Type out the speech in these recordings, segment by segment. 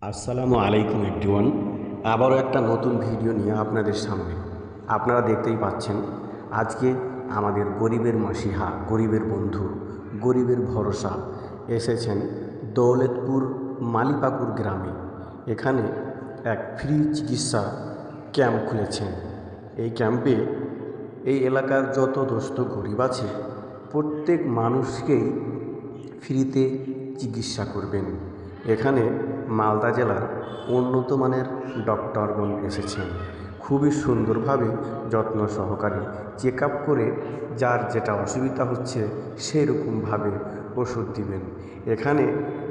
আসসালামু আলাইকুম এভরিওয়ান। আবারও একটা নতুন ভিডিও নিয়ে আপনাদের সামনে। আপনারা দেখতেই পাচ্ছেন আজকে আমাদের গরিবের মাসিহা, গরিবের বন্ধু, গরিবের ভরসা এসেছেন দৌলতপুর মালিপাকুর গ্রামে। এখানে এক ফ্রি চিকিৎসা ক্যাম্প খুলেছেন। এই ক্যাম্পে এই এলাকার যত দোস্ত গরিব আছে প্রত্যেক মানুষকেই ফ্রিতে চিকিৎসা করবেন। এখানে মালদা জেলার উন্নত মানের ডক্টরগণ এসেছেন। খুবই সুন্দরভাবে যত্ন সহকারে চেক আপ করে যার যেটা অসুবিধা হচ্ছে সেরকমভাবে ওষুধ দিবেন। এখানে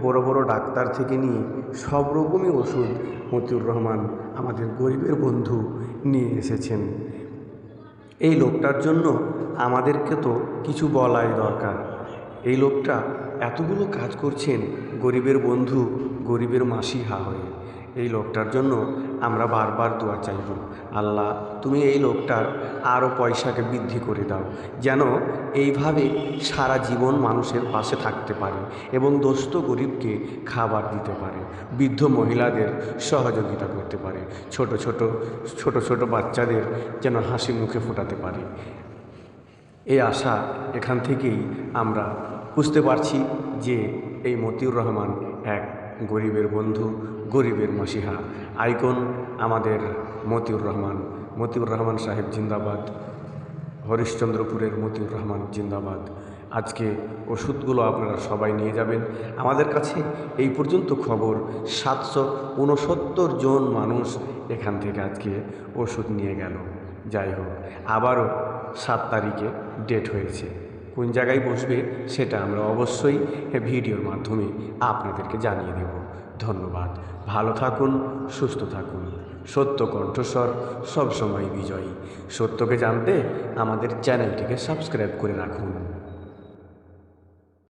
বড় বড় ডাক্তার থেকে নিয়ে সব রকমই ওষুধ মতিউর রহমান আমাদের গরিবের বন্ধু নিয়ে এসেছেন। এই লোকটার জন্য আমাদেরকে তো কিছু বলাই দরকার। এই লোকটা এতগুলো কাজ করছেন গরিবের বন্ধু, গরিবের মাসিহা হয়ে। এই লোকটার জন্য আমরা বারবার দোয়া চাইব, আল্লাহ তুমি এই লোকটার আরও পয়সাকে বৃদ্ধি করে দাও, যেন এইভাবে সারা জীবন মানুষের পাশে থাকতে পারে এবং দোস্ত গরিবকে খাবার দিতে পারে, বৃদ্ধ মহিলাদের সহযোগিতা করতে পারে, ছোট ছোট বাচ্চাদের যেন হাসি মুখে ফোটাতে পারে। এই আশা এখান থেকেই আমরা বুঝতে পারছি যে এই মতিউর রহমান এক গরিবের বন্ধু, গরিবের মসিহা আইকন আমাদের মতিউর রহমান সাহেব জিন্দাবাদ। হরিশ্চন্দ্রপুরের মতিউর রহমান জিন্দাবাদ। আজকে ওষুধগুলো আপনারা সবাই নিয়ে যাবেন। আমাদের কাছে এই পর্যন্ত খবর 769 জন মানুষ এখান থেকে আজকে ওষুধ নিয়ে গেল। যাই হোক, আবারও 7 তারিখে ডেট হয়েছে। কোন জায়গায় বসবে সেটা আমরা অবশ্যই ভিডিওর মাধ্যমে আপনাদেরকে জানিয়ে দেব। ধন্যবাদ। ভালো থাকুন, সুস্থ থাকুন। সত্য কণ্ঠস্বর সবসময় বিজয়ী। সত্যকে জানতে আমাদের চ্যানেলটিকে সাবস্ক্রাইব করে রাখুন।